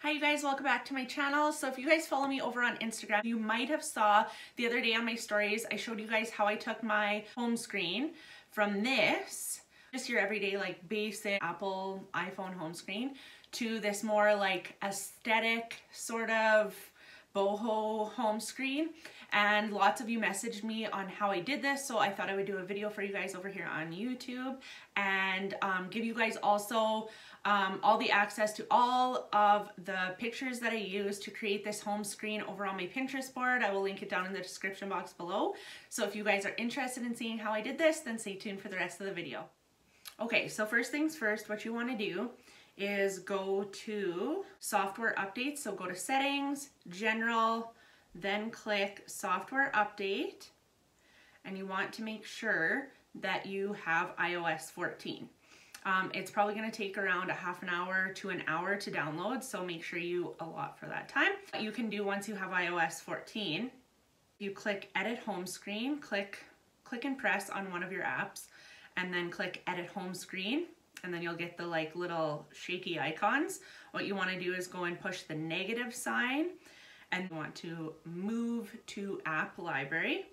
Hi you guys, welcome back to my channel. So if you guys follow me over on Instagram, you might have saw the other day on my stories, I showed you guys how I took my home screen from this, just your everyday like basic Apple iPhone home screen, to this more like aesthetic sort of boho home screen. And lots of you messaged me on how I did this, so I thought I would do a video for you guys over here on YouTube and give you guys also all the access to all of the pictures that I used to create this home screen over on my Pinterest board. I will link it down in the description box below. So if you guys are interested in seeing how I did this, then stay tuned for the rest of the video. Okay, so first things first, what you want to do is go to software updates. So go to settings, general, then click software update, and you want to make sure that you have iOS 14. It's probably going to take around a half an hour to an hour to download, so make sure you allot for that time. What you can do once you have iOS 14, you click edit home screen, click and press on one of your apps, and then click edit home screen, and then you'll get the like little shaky icons. What you want to do is go and push the negative sign, and you want to move to app library.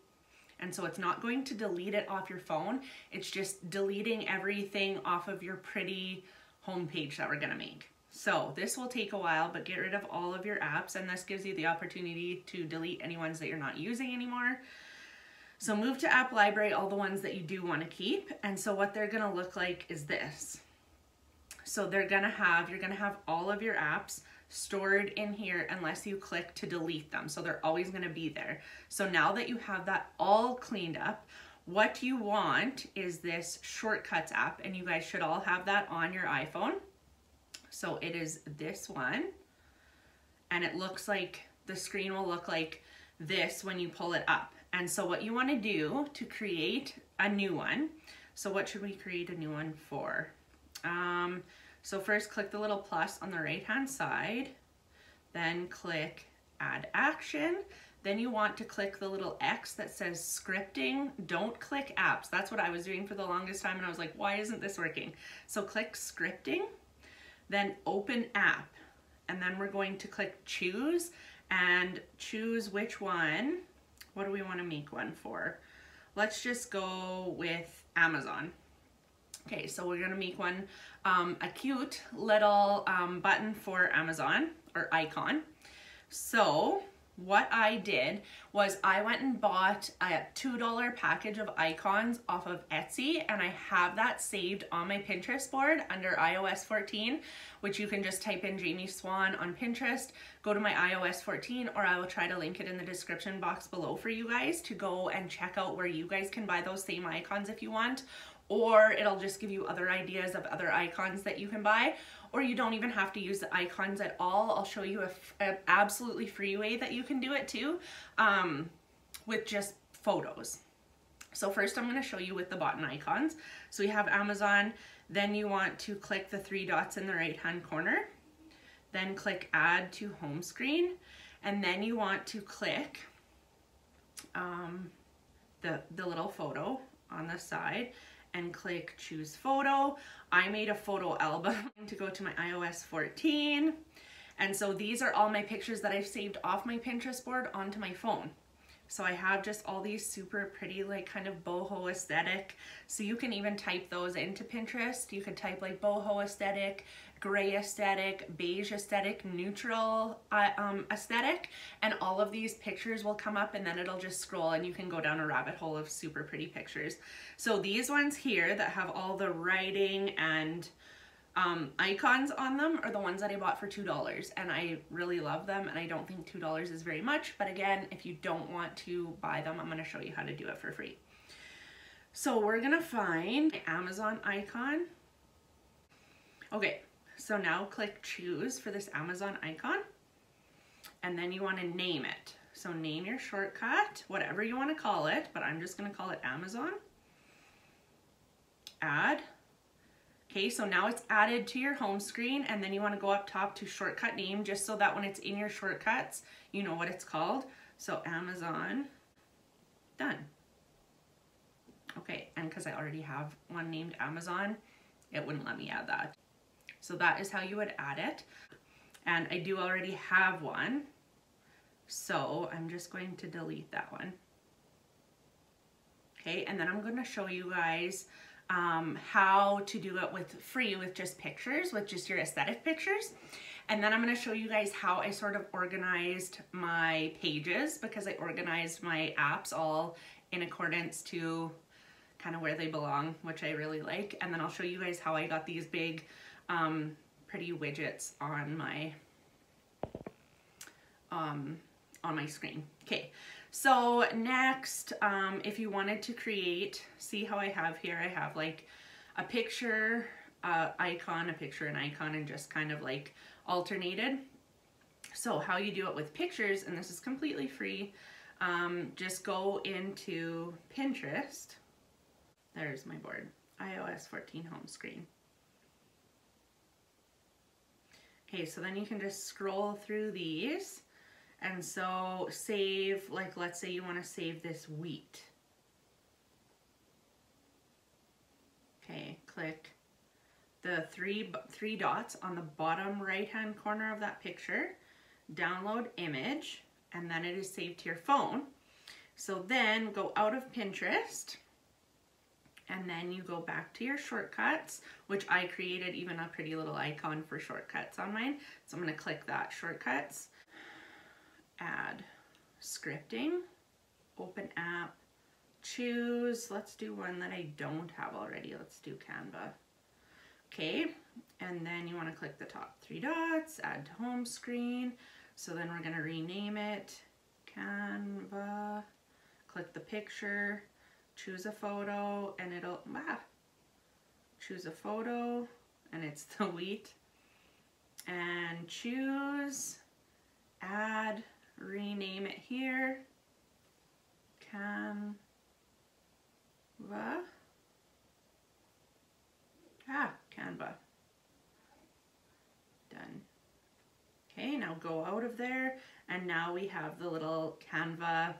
And so it's not going to delete it off your phone, it's just deleting everything off of your pretty homepage that we're gonna make. So this will take a while, but get rid of all of your apps, and this gives you the opportunity to delete any ones that you're not using anymore. So move to app library, all the ones that you do want to keep. And so what they're gonna look like is this. So you're gonna have all of your apps stored in here unless you click to delete them. So they're always going to be there. So now that you have that all cleaned up, what you want is this shortcuts app, and you guys should all have that on your iPhone. So it is this one, and it looks like the screen will look like this when you pull it up. And so what you want to do to create a new one, so what should we create a new one for? So first click the little plus on the right hand side, then click add action. Then you want to click the little X that says scripting. Don't click apps. That's what I was doing for the longest time, and I was like, why isn't this working? So click scripting, then open app, and then we're going to click choose and choose which one. What do we want to make one for? Let's just go with Amazon. Okay, so we're gonna make one, a cute little button for Amazon, or icon. So what I did was I went and bought a $2 package of icons off of Etsy, and I have that saved on my Pinterest board under iOS 14, which you can just type in Jamie Swan on Pinterest, go to my iOS 14, or I will try to link it in the description box below for you guys to go and check out where you guys can buy those same icons if you want. Or it'll just give you other ideas of other icons that you can buy, or you don't even have to use the icons at all. I'll show you an absolutely free way that you can do it too, with just photos. So first I'm going to show you with the button icons. So we have Amazon, then you want to click the three dots in the right hand corner, then click add to home screen, and then you want to click the little photo on the side, and click choose photo. I made a photo album to go to my iOS 14. And so these are all my pictures that I've saved off my Pinterest board onto my phone. So I have just all these super pretty, like kind of boho aesthetic. So you can even type those into Pinterest. You could type like boho aesthetic, gray aesthetic, beige aesthetic, neutral aesthetic, and all of these pictures will come up, and then it'll just scroll and you can go down a rabbit hole of super pretty pictures. So these ones here that have all the writing and icons on them are the ones that I bought for $2, and I really love them, and I don't think $2 is very much, but again, if you don't want to buy them, I'm going to show you how to do it for free. So we're going to find the Amazon icon. Okay, so now click choose for this Amazon icon, and then you want to name it. So name your shortcut, whatever you want to call it, but I'm just going to call it Amazon. Add. Okay, so now it's added to your home screen, and then you want to go up top to shortcut name, just so that when it's in your shortcuts, you know what it's called. So Amazon, done. Okay, and because I already have one named Amazon, it wouldn't let me add that. So that is how you would add it. and I do already have one. So I'm just going to delete that one. Okay, and then I'm going to show you guys how to do it with free with just pictures, with just your aesthetic pictures. And then I'm going to show you guys how I sort of organized my pages, because I organized my apps all in accordance to kind of where they belong, which I really like. And then I'll show you guys how I got these big pretty widgets on my screen. Okay, so next, if you wanted to create, see how I have here, I have like a picture icon, a picture and icon, and just kind of like alternated. So how you do it with pictures, and this is completely free, just go into Pinterest. There's my board, iOS 14 home screen. Okay, so then you can just scroll through these, and so save, like let's say you want to save this wheat. Okay, click the three dots on the bottom right hand corner of that picture, download image, and then it is saved to your phone. So then go out of Pinterest, and then you go back to your shortcuts, which I created even a pretty little icon for shortcuts on mine. So I'm going to click that, shortcuts, add scripting, open app, choose, let's do one that I don't have already. Let's do Canva. Okay, and then you want to click the top three dots, add to home screen. So then we're going to rename it Canva, click the picture, choose a photo, and it'll, choose a photo, and it's the wheat, and choose, add, rename it here, Canva, Canva, done. Okay, now go out of there, and now we have the little Canva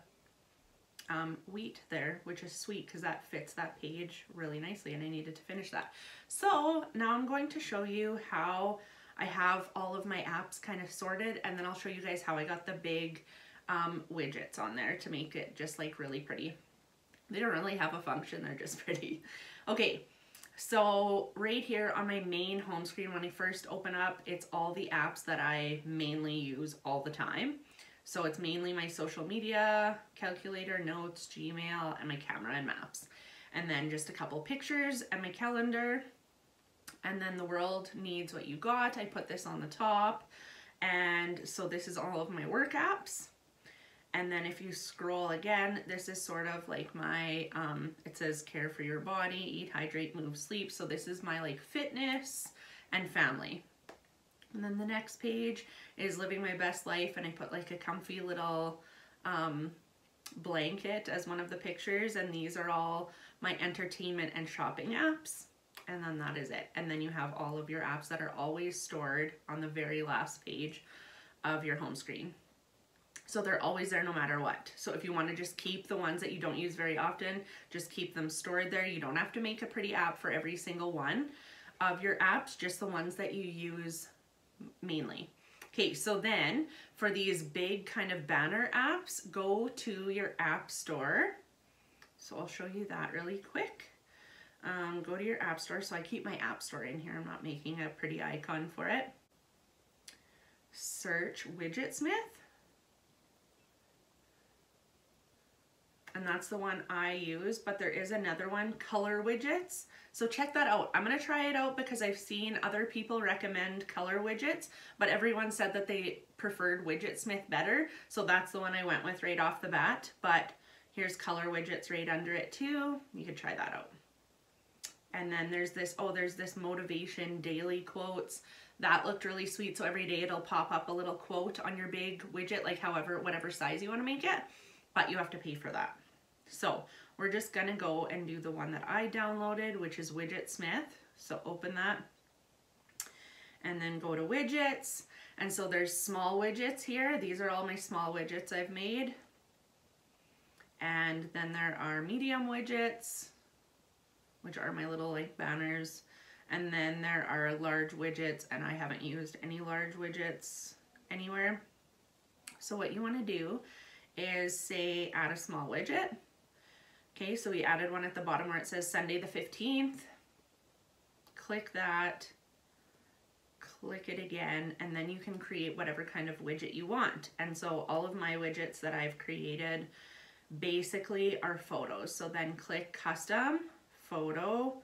wheat there, which is sweet because that fits that page really nicely, and I needed to finish that. So now I'm going to show you how I have all of my apps kind of sorted, and then I'll show you guys how I got the big widgets on there to make it just like really pretty. They don't really have a function, they're just pretty. Okay, so right here on my main home screen, when I first open up, it's all the apps that I mainly use all the time. So it's mainly my social media, calculator, notes, Gmail, and my camera and maps. And then just a couple pictures and my calendar. And then the world needs what you got. I put this on the top. And so this is all of my work apps. And then if you scroll again, this is sort of like my, it says care for your body, eat, hydrate, move, sleep. So this is my like fitness and family. And then the next page is living my best life, and I put like a comfy little blanket as one of the pictures, and these are all my entertainment and shopping apps, and then that is it. And then you have all of your apps that are always stored on the very last page of your home screen. So they're always there no matter what. So if you want to just keep the ones that you don't use very often, just keep them stored there. You don't have to make a pretty app for every single one of your apps, just the ones that you use mainly. Okay, so then for these big kind of banner apps, go to your app store. So I'll show you that really quick. Go to your app store. So I keep my app store in here. I'm not making a pretty icon for it. Search Widgetsmith. And that's the one I use, but there is another one, Color Widgets. So check that out. I'm gonna try it out because I've seen other people recommend Color Widgets, but everyone said that they preferred Widgetsmith better. So that's the one I went with right off the bat, but here's Color Widgets right under it too. You could try that out. And then there's this, oh, there's this motivation daily quotes. That looked really sweet. So every day it'll pop up a little quote on your big widget, like however, whatever size you wanna make it, but you have to pay for that. So we're just gonna go and do the one that I downloaded, which is Widgetsmith. So open that and then go to widgets. And so there's small widgets here. These are all my small widgets I've made. And then there are medium widgets, which are my little like banners. And then there are large widgets, and I haven't used any large widgets anywhere. So what you want to do is say add a small widget. Okay, so we added one at the bottom where it says Sunday the 15th. Click that, click it again, and then you can create whatever kind of widget you want. And so all of my widgets that I've created basically are photos. So then click custom photo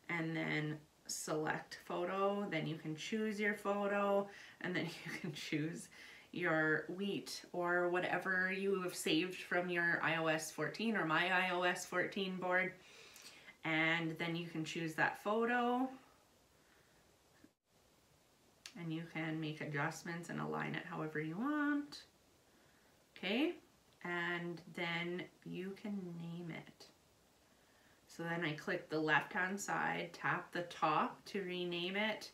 and then select photo. Then you can choose your photo, and then you can choose your wheat or whatever you have saved from your iOS 14 or my iOS 14 board. And then you can choose that photo, and you can make adjustments and align it however you want. Okay, and then you can name it. So then I click the left hand side, tap the top to rename it,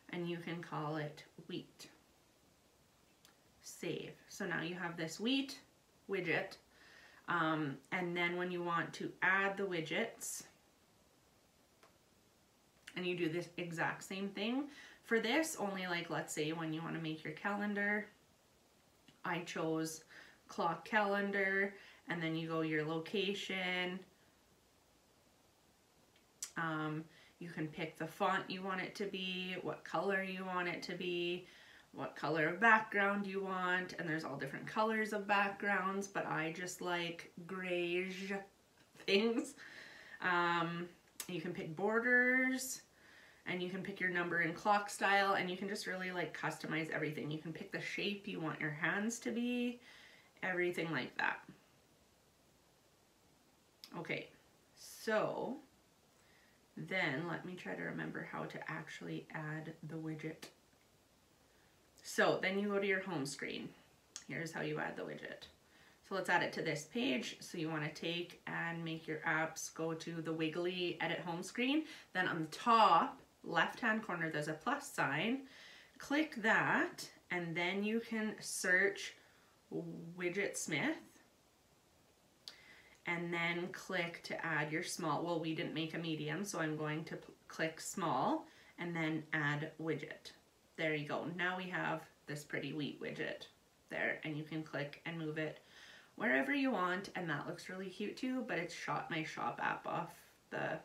and you can call it wheat. Save. So now you have this wheat widget, and then when you want to add the widgets, and you do this exact same thing for this, only like let's say when you want to make your calendar, I chose clock calendar, and then you go your location. You can pick the font you want it to be, what color you want it to be, what color of background you want, and there's all different colors of backgrounds, but I just like grayish things. You can pick borders, and you can pick your number and clock style, and you can just really like customize everything. You can pick the shape you want your hands to be, everything like that. Okay, so then let me try to remember how to actually add the widget. So then you go to your home screen. Here's how you add the widget. So let's add it to this page. So you want to take and make your apps go to the wiggly edit home screen. Then on the top left hand corner there's a plus sign. Click that, and then you can search Widget Smith, and then click to add your small. Well, we didn't make a medium, so I'm going to click small and then add widget. There you go. Now we have this pretty wheat widget there, and you can click and move it wherever you want, and that looks really cute too, but it's shot my shop app off the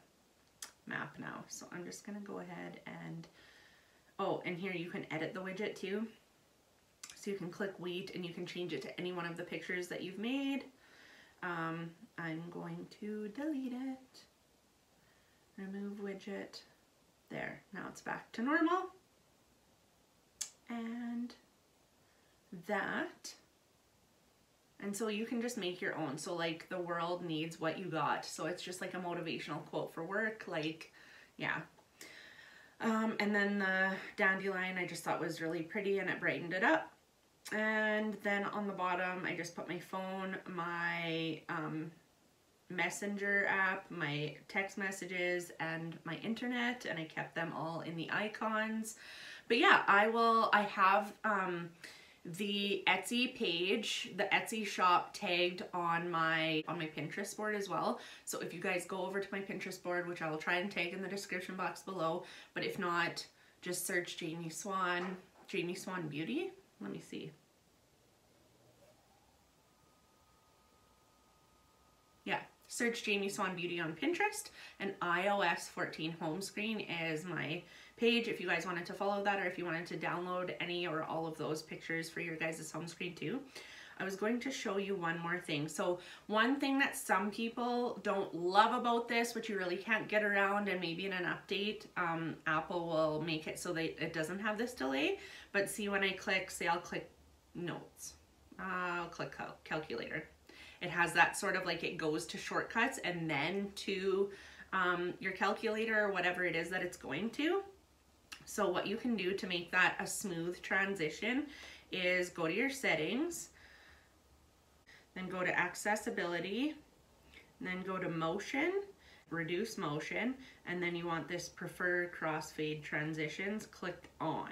map now. So I'm just gonna go ahead and, oh, and here you can edit the widget too. So you can click wheat and you can change it to any one of the pictures that you've made. I'm going to delete it, remove widget. There, now it's back to normal. And that, and so you can just make your own. So like the world needs what you got. So it's just like a motivational quote for work, like, yeah. And then the dandelion I just thought was really pretty and it brightened it up. And then on the bottom, I just put my phone, my messenger app, my text messages, and my internet, and I kept them all in the icons. But yeah, I have the Etsy page, the Etsy shop tagged on my Pinterest board as well. So if you guys go over to my Pinterest board, which I will try and tag in the description box below, but if not, just search Jamie Swan Beauty. Let me see. Yeah, search Jamie Swan Beauty on Pinterest, and iOS 14 home screen is my page if you guys wanted to follow that, or if you wanted to download any or all of those pictures for your guys' home screen too. I was going to show you one more thing. So one thing that some people don't love about this, which you really can't get around, and maybe in an update, Apple will make it so that it doesn't have this delay. But see, when I click, say I'll click notes, I'll click calculator. It has that sort of like, it goes to shortcuts and then to your calculator or whatever it is that it's going to. So what you can do to make that a smooth transition is go to your settings, then go to accessibility, and then go to motion, reduce motion, and then you want this prefer crossfade transitions clicked on.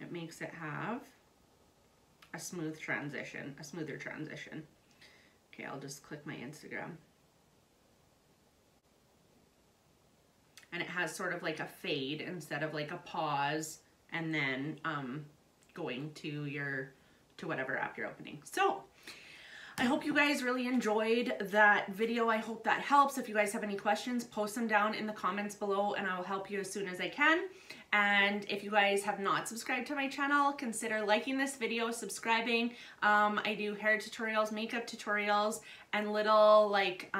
It makes it have a smooth transition, a smoother transition. Okay, I'll just click my Instagram. and it has sort of like a fade instead of like a pause and then going to whatever app you're opening. So I hope you guys really enjoyed that video. I hope that helps. If you guys have any questions, post them down in the comments below and I will help you as soon as I can. And if you guys have not subscribed to my channel, consider liking this video, subscribing. I do hair tutorials, makeup tutorials, and little like,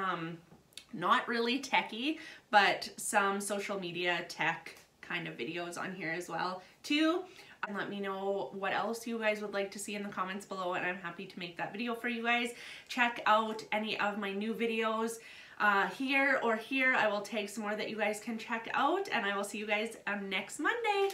not really techie, but some social media tech kind of videos on here as well too. And let me know what else you guys would like to see in the comments below, and I'm happy to make that video for you guys. Check out any of my new videos here or here. I will tag some more that you guys can check out, and I will see you guys next Monday.